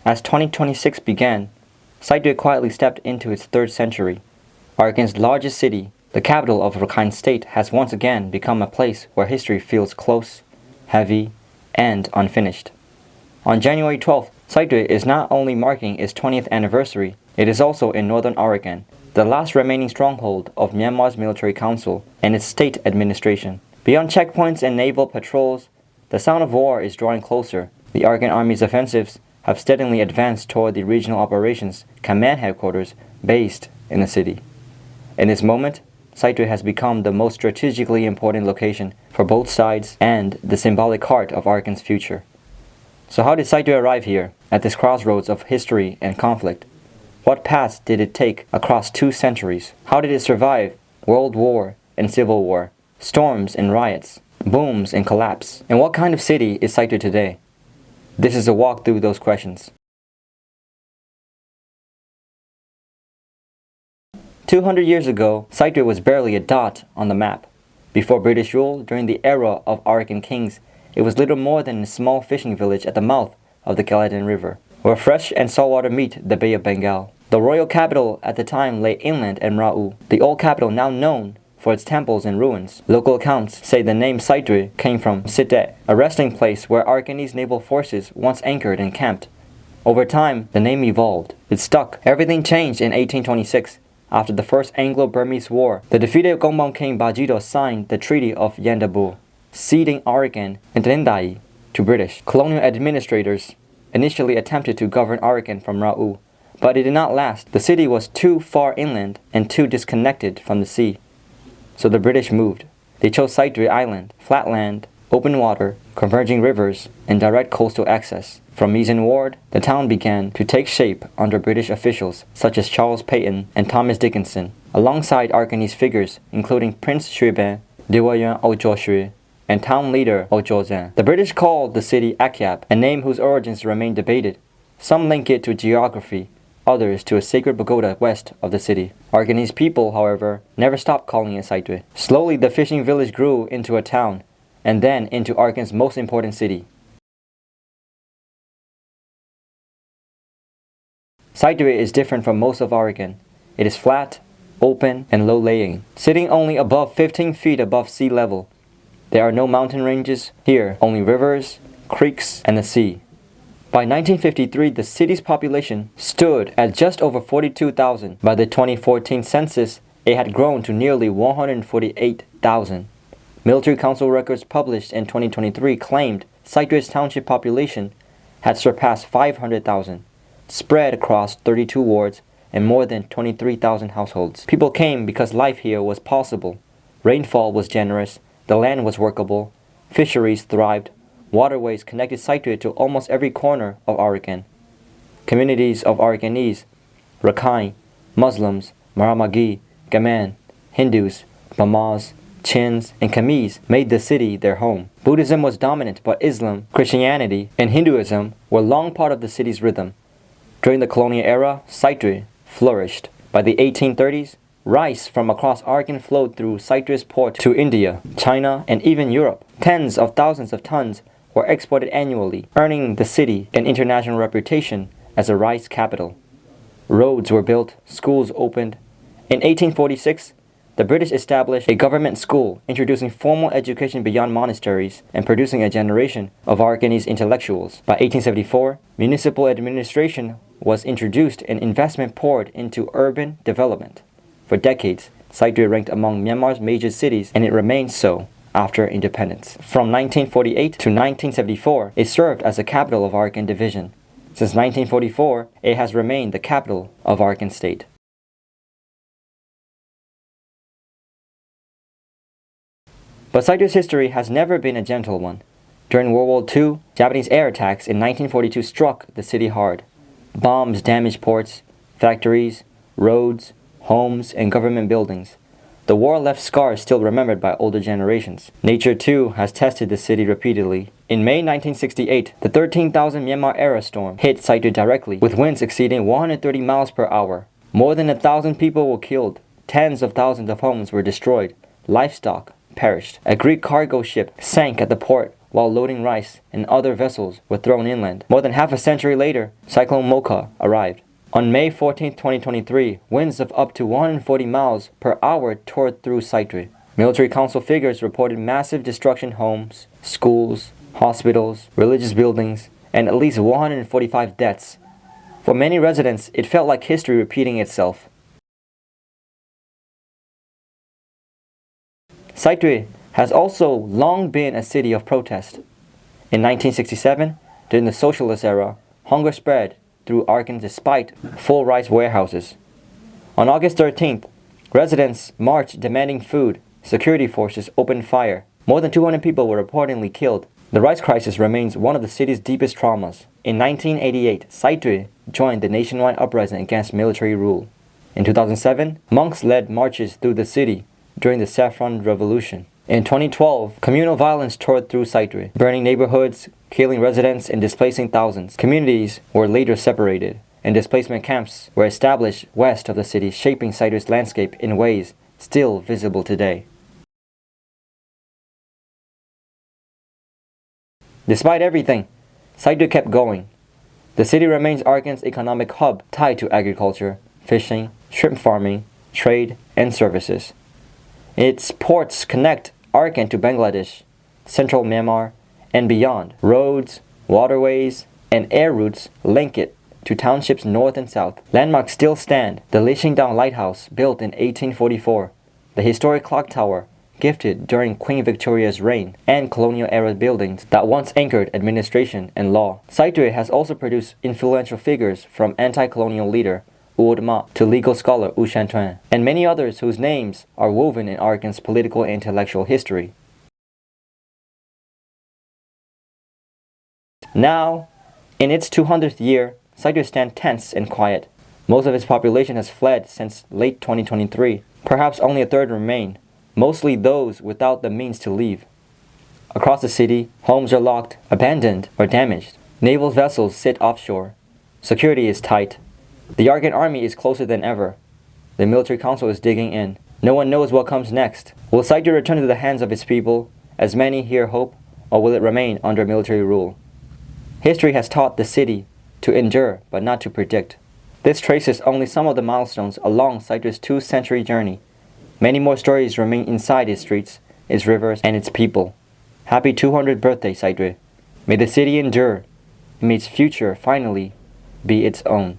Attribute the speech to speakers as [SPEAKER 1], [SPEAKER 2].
[SPEAKER 1] As 2026 began, Sittwe quietly stepped into its third century. Arakan's largest city, the capital of Rakhine state, has once again become a place where history feels close, heavy, and unfinished. On January 12th, Sittwe is not only marking its 20th anniversary, it is also in northern Arakan, the last remaining stronghold of Myanmar's military council and its state administration. Beyond checkpoints and naval patrols, the sound of war is drawing closer. The Arakan Army's offensives have steadily advanced toward the regional operations command headquarters based in the city. In this moment, Sittwe has become the most strategically important location for both sides and the symbolic heart of Arakan's future. So how did Sittwe arrive here, at this crossroads of history and conflict? What paths did it take across 2 centuries? How did it survive World War and Civil War, storms and riots, booms and collapse? And what kind of city is Sittwe today? This is a walk through those questions. 200 years ago, Sittwe was barely a dot on the map. Before British rule, during the era of Arakan kings, it was little more than a small fishing village at the mouth of the Galadan River, where fresh and saltwater meet the Bay of Bengal. The royal capital at the time lay inland in Rau, the old capital now known for its temples and ruins. Local accounts say the name Sittwe came from Sittwe, a resting place where Arakanese naval forces once anchored and camped. Over time, the name evolved. It stuck. Everything changed in 1826. After the First Anglo-Burmese War, the defeated Gongbang King Bajido signed the Treaty of Yandabo, ceding Arakan and Tendai to British. Colonial administrators initially attempted to govern Arakan from Rau, but it did not last. The city was too far inland and too disconnected from the sea. So the British moved. They chose Sittwe Island, flat land, open water, converging rivers, and direct coastal access. From Mizen Ward, the town began to take shape under British officials such as Charles Peyton and Thomas Dickinson, alongside Arakanese figures including Prince Xueben, Dewayan Ojoshui, and town leader Ojozan. The British called the city Akyab, a name whose origins remain debated. Some link it to geography, others to a sacred pagoda west of the city. Arakanese people, however, never stopped calling it Sittwe. Slowly, the fishing village grew into a town, and then into Arakan's most important city. Sittwe is different from most of Arakan. It is flat, open, and low-lying, sitting only above 15 feet above sea level. There are no mountain ranges here, only rivers, creeks, and the sea. By 1953, the city's population stood at just over 42,000. By the 2014 census, it had grown to nearly 148,000. Military Council records published in 2023 claimed Sittwe's township population had surpassed 500,000, spread across 32 wards and more than 23,000 households. People came because life here was possible. Rainfall was generous, the land was workable, fisheries thrived, waterways connected Sittwe to almost every corner of Arakan. Communities of Arakanese, Rakhine, Muslims, Maramagi, Gaman, Hindus, Bamars, Chins, and Khmers made the city their home. Buddhism was dominant, but Islam, Christianity, and Hinduism were long part of the city's rhythm. During the colonial era, Sittwe flourished. By the 1830s, rice from across Arakan flowed through Sittwe's port to India, China, and even Europe. Tens of thousands of tons were exported annually, earning the city an international reputation as a rice capital. Roads were built, schools opened. In 1846, the British established a government school, introducing formal education beyond monasteries and producing a generation of Arakanese intellectuals. By 1874, municipal administration was introduced and investment poured into urban development. For decades, Sittwe ranked among Myanmar's major cities, and it remained so after independence. From 1948 to 1974, it served as the capital of Arakan Division. Since 1944, it has remained the capital of Arakan State. But Sittwe's history has never been a gentle one. During World War II, Japanese air attacks in 1942 struck the city hard. Bombs damaged ports, factories, roads, homes, and government buildings. The war left scars still remembered by older generations. Nature, too, has tested the city repeatedly. In May 1968, the 13,000 Myanmar-era storm hit Sittwe directly, with winds exceeding 130 miles per hour. More than 1,000 people were killed. Tens of thousands of homes were destroyed. Livestock perished. A Greek cargo ship sank at the port while loading rice and other vessels were thrown inland. More than half a century later, Cyclone Mocha arrived. On May 14, 2023, winds of up to 140 miles per hour tore through Sittwe. Military council figures reported massive destruction homes, schools, hospitals, religious buildings, and at least 145 deaths. For many residents, it felt like history repeating itself. Sittwe has also long been a city of protest. In 1967, during the socialist era, hunger spread through Arakan despite full rice warehouses. On August 13th, residents marched demanding food. Security forces opened fire. More than 200 people were reportedly killed. The rice crisis remains one of the city's deepest traumas. In 1988, Sittwe joined the nationwide uprising against military rule. In 2007, monks led marches through the city during the Saffron Revolution. In 2012, communal violence tore through Sittwe, burning neighborhoods, killing residents, and displacing thousands. Communities were later separated, and displacement camps were established west of the city, shaping Sittwe's landscape in ways still visible today. Despite everything, Sittwe kept going. The city remains Arakan's economic hub, tied to agriculture, fishing, shrimp farming, trade, and services. Its ports connect Arakan to Bangladesh, central Myanmar, and beyond. Roads, waterways, and air routes link it to townships north and south. Landmarks still stand: the Lishingdang Lighthouse, built in 1844, the historic clock tower, gifted during Queen Victoria's reign, and colonial-era buildings that once anchored administration and law. Sittwe has also produced influential figures from anti-colonial leader Old Ma to legal scholar U Shantuan, and many others whose names are woven in Arakan's political and intellectual history. Now, in its 200th year, Sittwe stands tense and quiet. Most of its population has fled since late 2023. Perhaps only a third remain, mostly those without the means to leave. Across the city, homes are locked, abandoned, or damaged. Naval vessels sit offshore. Security is tight. The Arakan Army is closer than ever. The military council is digging in. No one knows what comes next. Will Sittwe return to the hands of its people, as many here hope, or will it remain under military rule? History has taught the city to endure but not to predict. This traces only some of the milestones along Sittwe's 2-century journey. Many more stories remain inside its streets, its rivers, and its people. Happy 200th birthday, Sittwe. May the city endure, and may its future finally be its own.